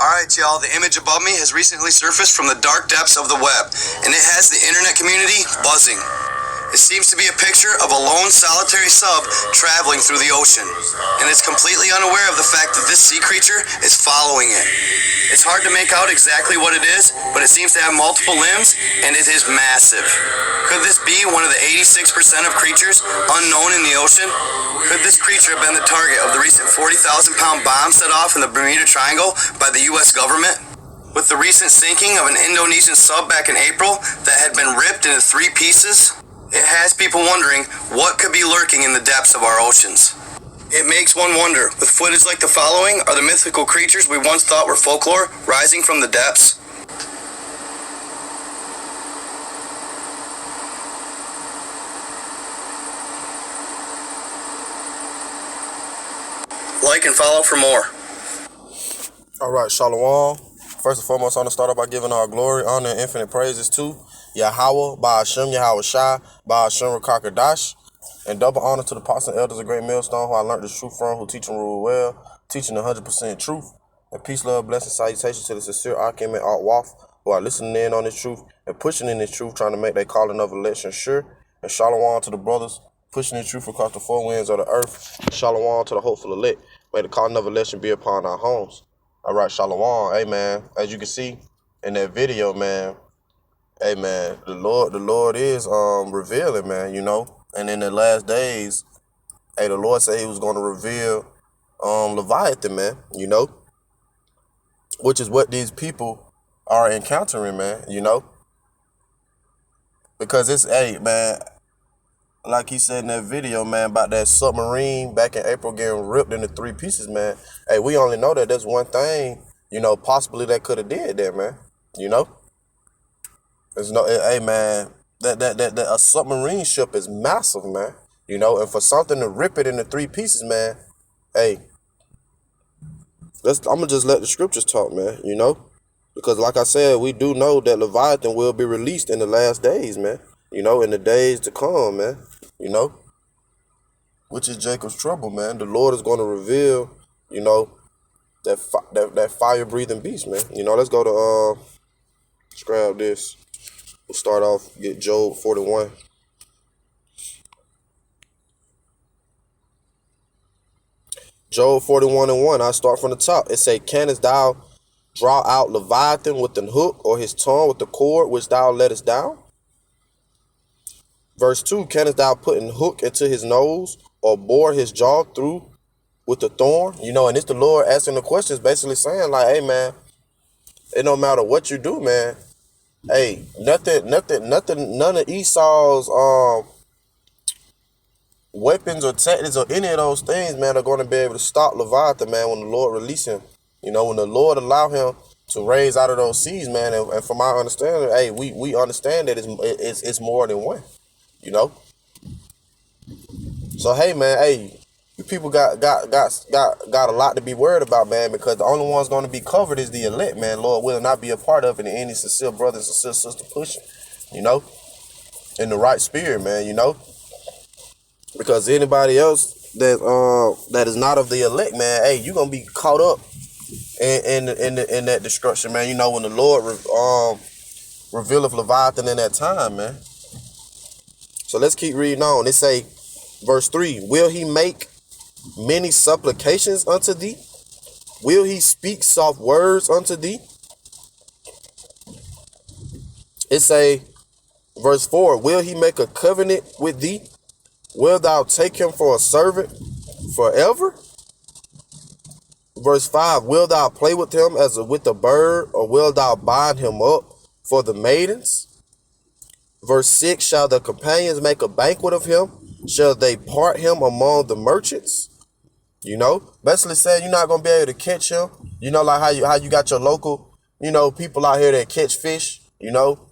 Alright, y'all, the image above me has recently surfaced from the dark depths of the web, and it has the internet community buzzing. It seems to be a picture of a lone solitary sub traveling through the ocean, and it's completely unaware of the fact that this sea creature is following it. It's hard to make out exactly what it is, but it seems to have multiple limbs, and it is massive. Could this be one of the 86% of creatures unknown in the ocean? Could this creature have been the target of the recent 40,000-pound bomb set off in the Bermuda Triangle by the U.S. government? With the recent sinking of an Indonesian sub back in April that had been ripped into 3 pieces, it has people wondering what could be lurking in the depths of our oceans. It makes one wonder, with footage like the following, are the mythical creatures we once thought were folklore rising from the depths? Like and follow for more. All right, Shalom. First and foremost, I want to start off by giving our glory, honor, and infinite praises to Yahweh, Ba'ashem, Yahweh Shai, Ba'ashem, Rakakadash, and double honor to the apostles and elders of Great Millstone, who I learned the truth from, who teach and rule well, teaching 100% truth. And peace, love, blessing, salutations to the sincere Akim and Art Waff, who are listening in on this truth and pushing in this truth, trying to make their calling of election sure. And Shalom to the brothers pushing the truth across the 4 winds of the earth. Shalom to the hopeful elect. May the calling of election be upon our homes. All right, Shalom. Hey, man, as you can see in that video, man, hey, man, the Lord is revealing, man, you know. And in the last days, hey, the Lord said he was going to reveal Leviathan, man, you know, which is what these people are encountering, man, you know. Because it's, hey, man, like he said in that video, man, about that submarine back in April getting ripped into 3 pieces, man. Hey, we only know that there's one thing, you know, possibly that could have did that, man. You know? There's no, hey, man, that a submarine ship is massive, man. You know, and for something to rip it into 3 pieces, man, hey, I'm going to just let the scriptures talk, man, you know? Because like I said, we do know that Leviathan will be released in the last days, man. You know, in the days to come, man, you know, which is Jacob's trouble, man. The Lord is going to reveal, you know, that fire-breathing beast, man. You know, let's go to, let's grab this. We'll start off, get Job 41. Job 41:1, I start from the top. It say, canst thou draw out Leviathan with an hook, or his tongue with the cord which thou lettest down? Verse 2, canst thou put an hook into his nose, or bore his jaw through with a thorn? You know, and it's the Lord asking the questions, basically saying, like, hey, man, it don't matter what you do, man. Hey, none of Esau's weapons or tactics or any of those things, man, are going to be able to stop Leviathan, man, when the Lord release him. You know, when the Lord allow him to raise out of those seas, man, and from my understanding, hey, we understand that it's more than one. You know, so hey, man, hey, you people got a lot to be worried about, man, because the only one's going to be covered is the elect, man. Lord will not be a part of it, and any sincere brothers and sister pushing, you know, in the right spirit, man, you know, because anybody else that is not of the elect, man, hey, you're gonna be caught up in that destruction, man. You know, when the Lord revealeth Leviathan in that time, man. So let's keep reading on. It say, verse 3, will he make many supplications unto thee? Will he speak soft words unto thee? It say, verse 4, will he make a covenant with thee? Will thou take him for a servant forever? Verse 5, will thou play with him as with a bird, or will thou bind him up for the maidens? Verse 6, shall the companions make a banquet of him? Shall they part him among the merchants? You know, basically saying you're not going to be able to catch him. You know, like how you got your local, you know, people out here that catch fish, you know.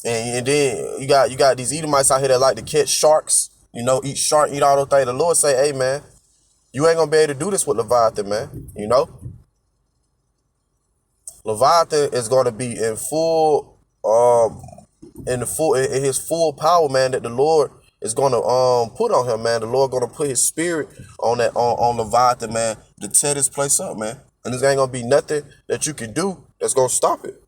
And then you got these Edomites out here that like to catch sharks, you know, eat shark, eat all those things. The Lord say, hey, man, you ain't going to be able to do this with Leviathan, man, you know. Leviathan is going to be in full, in his full power, man, that the Lord is going to put on him, man. The Lord going to put his spirit on that on Leviathan, man, to tear this place up, man. And this ain't gonna be nothing that you can do that's gonna stop it.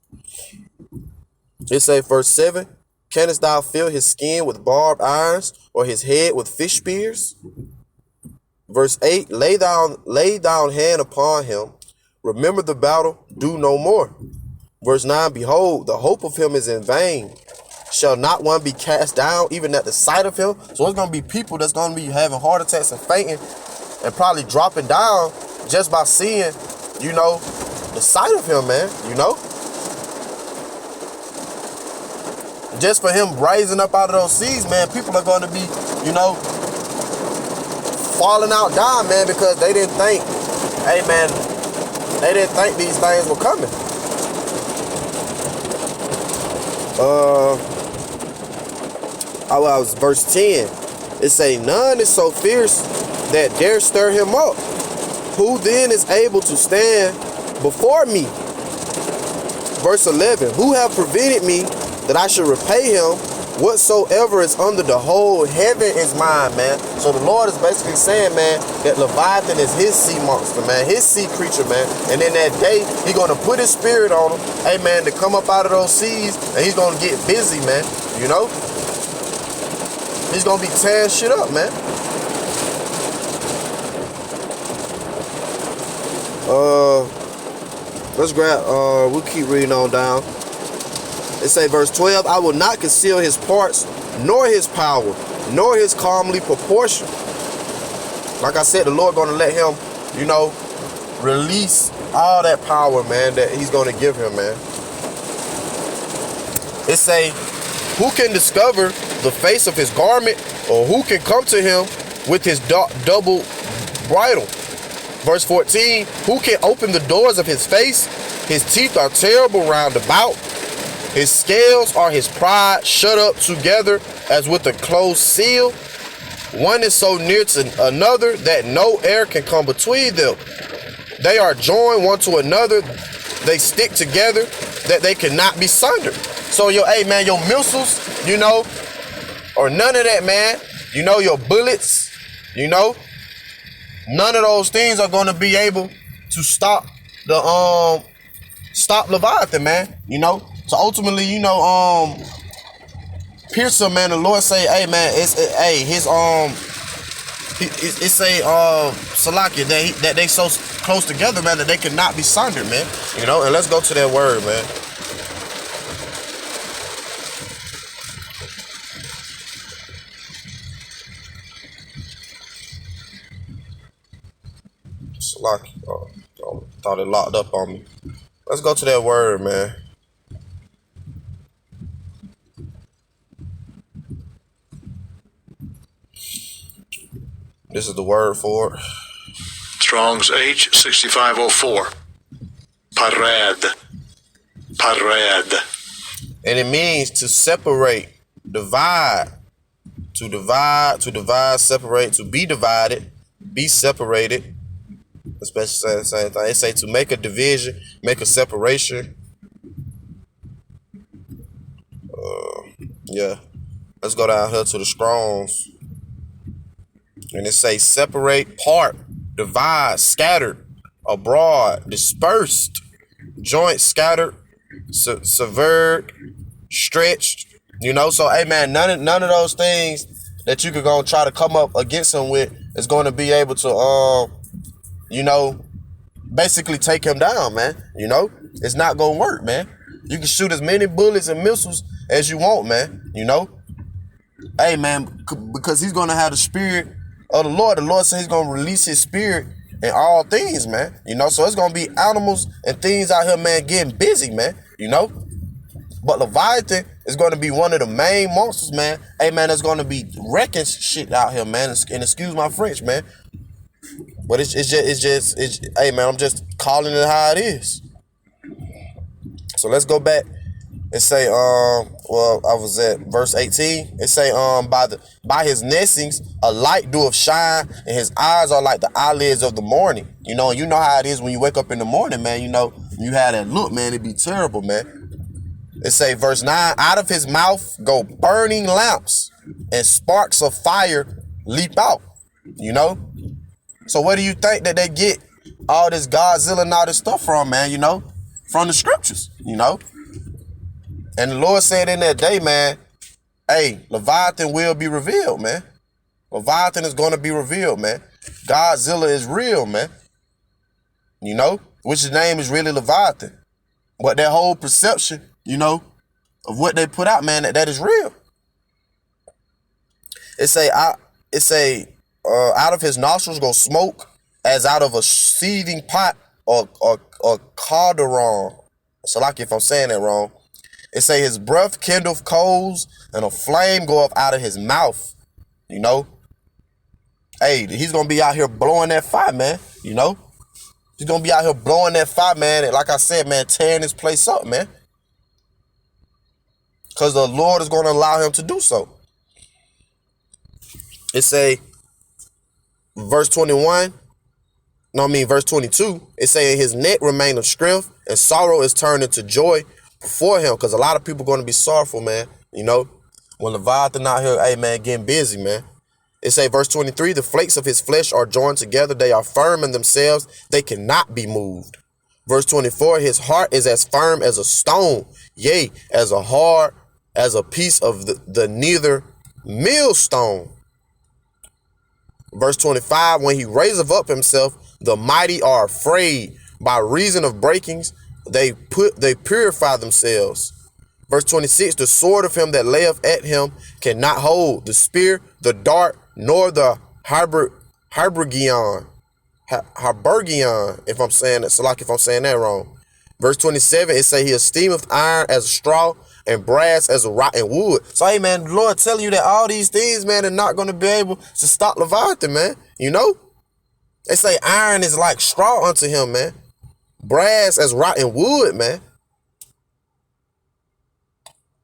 It say verse 7, canst thou fill his skin with barbed irons, or his head with fish spears? Verse 8, lay down hand upon him. Remember the battle, do no more. Verse 9, behold, the hope of him is in vain. Shall not one be cast down even at the sight of him? So it's going to be people that's going to be having heart attacks and fainting and probably dropping down just by seeing, the sight of him, man, Just for him rising up out of those seas, man, people are going to be, falling out dying, man, because they didn't think, hey, man, they didn't think these things were coming. I was verse 10. It say, none is so fierce that dare stir him up. Who then is able to stand before me? Verse 11, who have prevented me that I should repay him? Whatsoever is under the whole heaven is mine, man. So the Lord is basically saying, man, that Leviathan is his sea monster, man, his sea creature, man. And in that day, he's going to put his spirit on him, hey, man, to come up out of those seas, and he's going to get busy, man, He's going to be tearing shit up, man. Let's grab, we'll keep reading on down. It say verse 12, I will not conceal his parts, nor his power, nor his calmly proportion. Like I said, the Lord going to let him, release all that power, man, that he's going to give him, man. It say, who can discover the face of his garment, or who can come to him with his double bridle? Verse 14, who can open the doors of his face? His teeth are terrible round about. His scales are his pride, shut up together as with a closed seal. One is so near to another that no air can come between them. They are joined one to another. They stick together that they cannot be sundered. So your missiles, or none of that, man. Your bullets, none of those things are going to be able to stop Leviathan, man. So ultimately, Pearson, man, the Lord say, hey, man, it's Salakia that they so close together, man, that they cannot be sundered, man. And let's go to that word, man. Salakia, thought it locked up on me. Let's go to that word, man. This is the word for it. Strong's H6504. Parad. And it means to separate, divide, separate, to be divided, be separated. Especially saying the same thing. They say to make a division, make a separation. Yeah. Let's go down here to the Strong's. And it say separate, part, divide, scattered, abroad, dispersed, joint, scattered, severed, stretched. So hey, man, none of those things that you could go and try to come up against him with is going to be able to basically take him down, man. It's not going to work, man. You can shoot as many bullets and missiles as you want, man. Hey, man, because he's going to have the spirit of the Lord. The Lord said he's going to release his spirit in all things, man. So it's going to be animals and things out here, man, getting busy, man. But Leviathan is going to be one of the main monsters, man. Hey, man, that's going to be wrecking shit out here, man. And excuse my French, man. But it's just, hey, man, I'm just calling it how it is. So let's go back and say, I was at verse 18. It say, by his nestings, a light doeth shine, and his eyes are like the eyelids of the morning. You know how it is when you wake up in the morning, man. You have that look, man. It'd be terrible, man. It say, verse 9, out of his mouth go burning lamps, and sparks of fire leap out. So what do you think that they get all this Godzilla and all this stuff from, man, you know, from the scriptures, you know. And the Lord said in that day, man, hey, Leviathan will be revealed, man. Leviathan is going to be revealed, man. Godzilla is real, man. You know, which his name is really Leviathan. But that whole perception, you know, of what they put out, man, that is real. It say out of his nostrils go smoke as out of a seething pot or cauldron. So like if I'm saying that wrong. It say his breath kindleth coals and a flame go up out of his mouth. You know? Hey, he's gonna be out here blowing that fire, man. You know? He's gonna be out here blowing that fire, man. And like I said, man, tearing this place up, man. Because the Lord is gonna allow him to do so. It say, verse 22, it say his neck remain of strength and sorrow is turned into joy before him. Because a lot of people going to be sorrowful, man. You know, when Leviathan out here, hey, man, getting busy, man. It say, verse 23, the flakes of his flesh are joined together. They are firm in themselves. They cannot be moved. Verse 24, his heart is as firm as a stone. Yea, as a piece of the neither millstone. Verse 25, when he raiseth up himself, the mighty are afraid. By reason of breakings, they purify themselves. Verse 26, the sword of him that layeth at him cannot hold the spear, the dart, nor the Hybergion, if I'm saying that, so like if I'm saying that wrong. Verse 27, it say he esteemeth iron as a straw and brass as a rotten wood. So, hey, man, the Lord telling you that all these things, man, are not going to be able to stop Leviathan, man. You know? They say iron is like straw unto him, man. Brass as rotten wood, man.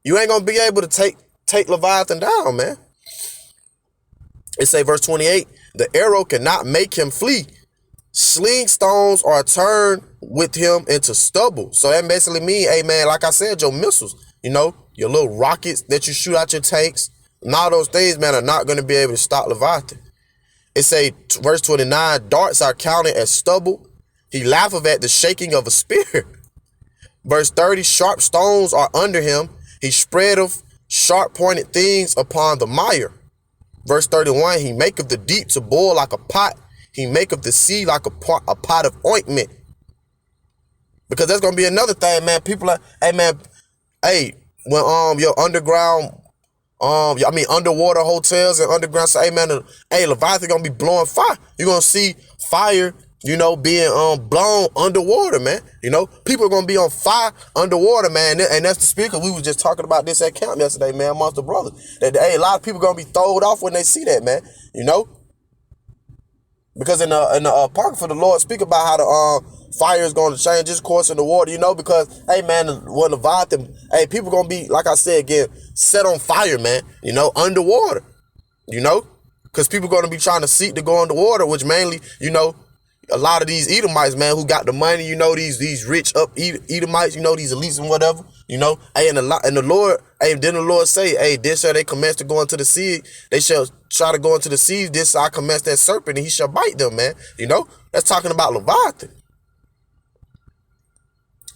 You ain't going to be able to take Leviathan down, man. It say, verse 28, the arrow cannot make him flee. Sling stones are turned with him into stubble. So that basically means, hey, man, like I said, your missiles, you know, your little rockets that you shoot out your tanks, and all those things, man, are not going to be able to stop Leviathan. It say, verse 29, darts are counted as stubble. He laugheth at the shaking of a spear. Verse 30, sharp stones are under him. He spreadeth sharp pointed things upon the mire. Verse 31, he maketh the deep to boil like a pot. He maketh the sea like a pot of ointment. Because that's gonna be another thing, man. People are, hey, man, hey, when your underground, underwater hotels and underground, say, hey, man, hey, Leviathan gonna be blowing fire. You're gonna see fire, you know, being blown underwater, man. You know, people are gonna be on fire underwater, man. And that's the speaker. We was just talking about this at camp yesterday, man, amongst the brothers. That, hey, a lot of people gonna be thrown off when they see that, man. You know, because in the Apocrypha, the Lord speak about how the fire is going to change its course in the water, you know, because, hey, man, when Leviathan, hey, people going to be, like I said again, set on fire, man, you know, underwater, you know, because people going to be trying to seek to go underwater, which mainly, you know, a lot of these Edomites, man, who got the money, you know, these rich up Edomites, you know, these elites and whatever, you know, hey, and the Lord, hey, then the Lord say, hey, this shall they commence to go into the sea, they shall try to go into the sea, this I commence that serpent, and he shall bite them, man, you know, that's talking about Leviathan.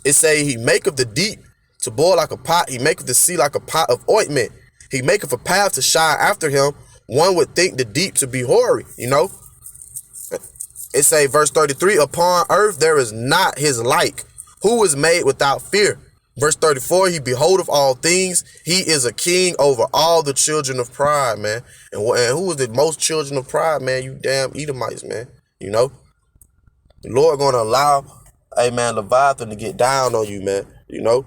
It say he maketh the deep to boil like a pot, he maketh the sea like a pot of ointment, he maketh a path to shine after him, one would think the deep to be hoary, you know. It say, verse 33, upon earth there is not his like, who is made without fear. Verse 34, he beholdeth all things. He is a king over all the children of pride, man. And who is the most children of pride, man? You damn Edomites, man. You know, the Lord going to allow, hey, man, Leviathan to get down on you, man. You know,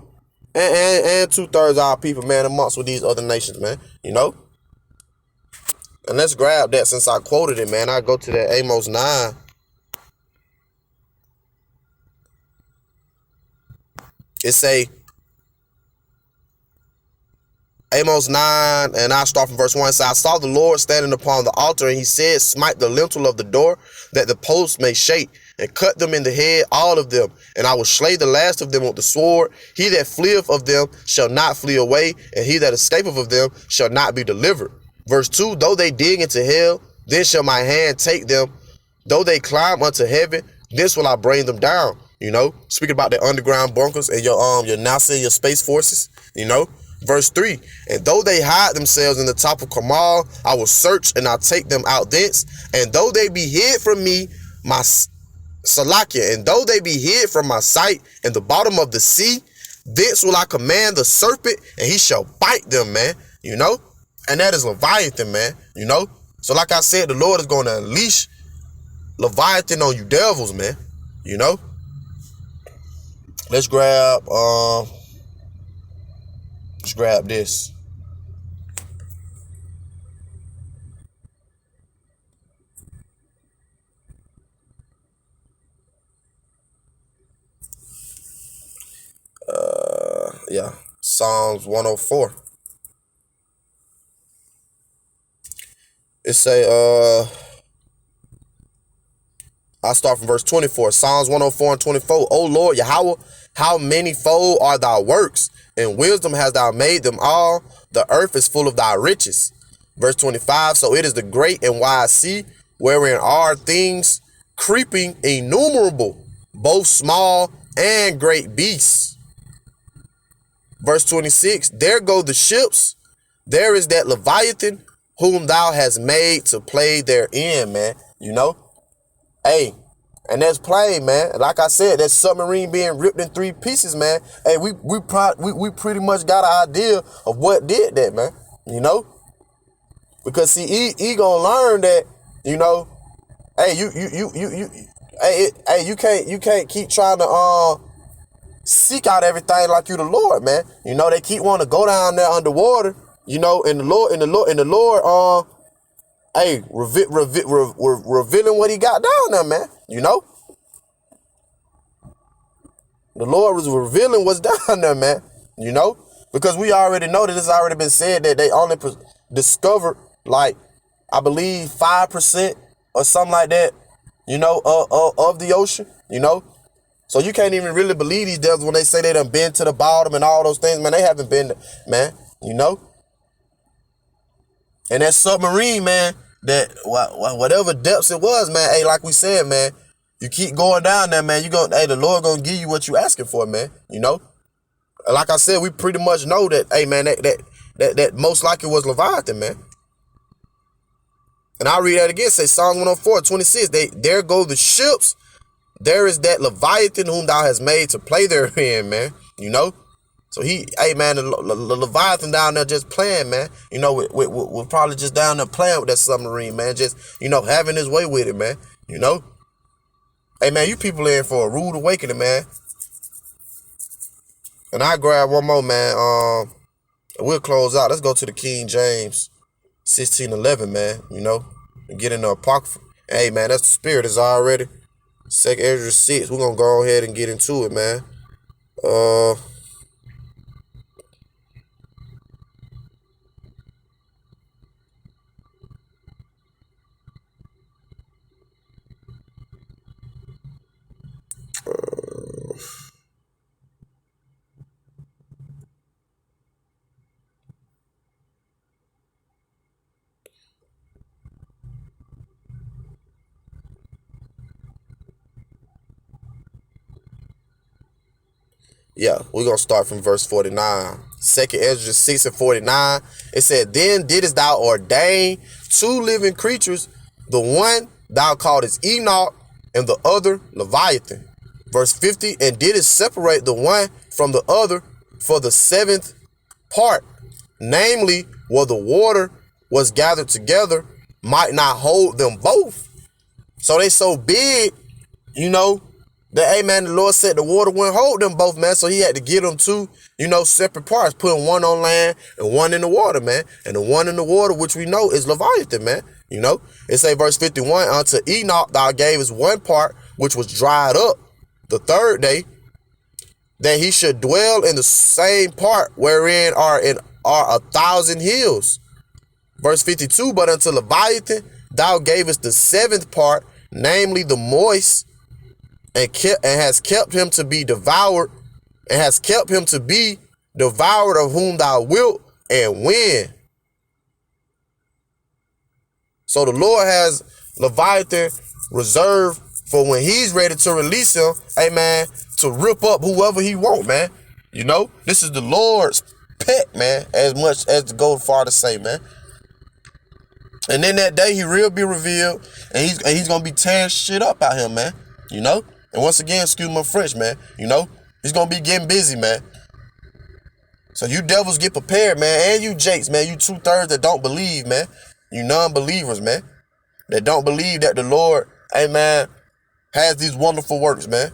and 2/3 of our people, man, amongst with these other nations, man. You know, and let's grab that since I quoted it, man. I go to that Amos 9. It say, Amos 9, and I'll start from verse 1. So I saw the Lord standing upon the altar, and he said, smite the lintel of the door, that the posts may shake, and cut them in the head, all of them. And I will slay the last of them with the sword. He that fleeth of them shall not flee away, and he that escapeth of them shall not be delivered. Verse 2, though they dig into hell, then shall my hand take them. Though they climb unto heaven, This will I bring them down. Speaking about the underground bunkers and your NASA and your space forces. Verse 3, and though they hide themselves in the top of Kamal, I will search and I'll take them out thence. And though they be hid from me, my Salakia, and though they be hid from my sight in the bottom of the sea, thence will I command the serpent, and he shall bite them, man. And that is Leviathan, man. So like I said, the Lord is going to unleash Leviathan on you devils, man. Let's grab this. Yeah, Psalms 104. It say, I start from verse 24. Psalms 104 and 24. O Lord Yahweh, how manyfold are thy works, and wisdom hast thou made them all. The earth is full of thy riches. Verse 25. So it is the great and wide sea, wherein are things creeping innumerable, both small and great beasts. Verse 26. There go the ships. There is that Leviathan, whom thou hast made to play therein, man. Hey, and that's plain, man. Like I said, that submarine being ripped in 3 pieces, man. Hey, we pretty much got an idea of what did that, man. Because see, he gonna learn that, hey, you can't keep trying to seek out everything like you the Lord, man. They keep wanting to go down there underwater, and the Lord, hey, revealing what he got down there, man. The Lord was revealing what's down there, man. Because we already know that it's already been said that they only discovered, like, I believe 5% or something like that, of the ocean, So you can't even really believe these devils when they say they done been to the bottom and all those things, man. They haven't been, man, And that submarine, man, that whatever depths it was, man, hey, like we said, man, you keep going down there, man, the Lord gonna give you what you asking for, man, Like I said, we pretty much know that, hey, man, that most likely was Leviathan, man. And I'll read that again, say Psalms 104, 26, there go the ships, there is that Leviathan whom thou hast made to play therein, man, So hey, man, the Leviathan down there just playing, man. We're probably just down there playing with that submarine, man. Just, having his way with it, man. Hey, man, you people in for a rude awakening, man. And I grab one more, man. We'll close out. Let's go to the King James 16:11, man. And get in the Apocrypha. Hey, man, that's the spirit is already. 2nd Ezra 6. We're going to go ahead and get into it, man. Yeah, we're going to start from verse 49. 2nd Ezra 6 and 49. It said, then didst thou ordain 2 living creatures, the one thou calledest Enoch, and the other Leviathan. Verse 50, and didst separate the one from the other for the 7th part, namely, where the water was gathered together, might not hold them both. So they so big, that, hey, man, the Lord said the water wouldn't hold them both, man. So he had to get them 2, separate parts, putting one on land and one in the water, man. And the one in the water, which we know is Leviathan, man. It say verse 51, unto Enoch thou gavest one part, which was dried up the 3rd day, that he should dwell in the same part wherein are 1,000 hills. Verse 52, but unto Leviathan thou gavest the 7th part, namely the moist, and has kept him to be devoured, of whom thou wilt and when. So the Lord has Leviathan reserved for when he's ready to release him, amen, to rip up whoever he want, man. You know, this is the Lord's pet, man, as much as to go far to say, man. And then that day he will be revealed, and he's gonna be tearing shit up out here, man. You know? And once again, excuse my French, man. You know, he's gonna be getting busy, man. So you devils get prepared, man, and you jakes, man. You 2/3 that don't believe, man. You non-believers, man, that don't believe that the Lord, amen, has these wonderful works, man.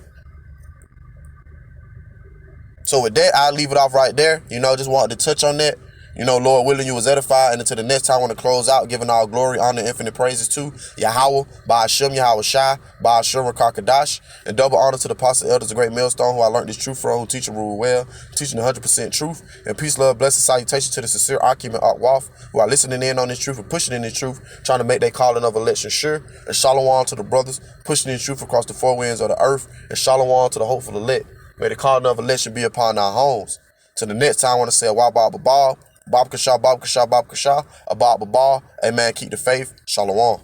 So with that, I'll leave it off right there. You know, just wanted to touch on that. You know, Lord willing, you was edified. And until the next time, I want to close out, giving all glory, honor, and infinite praises to Yahweh, Ba'ashem, Yahweh Shai, Ba'ashem, Rakakadash, and double honor to the apostle elders, the great millstone, who I learned this truth from, who teach and rule well, teaching 100% truth. And peace, love, blessing, salutation to the sincere Akim and Akwaf, who are listening in on this truth and pushing in this truth, trying to make their calling of election sure. And shalom to the brothers, pushing in truth across the four winds of the earth. And shalom to the hopeful elect. May the calling of election be upon our homes. Till the next time, I want to say, Wabba Bob Kasha, Bob Kasha, Bob Kasha, Abba Baba. Amen. Keep the faith. Shalom.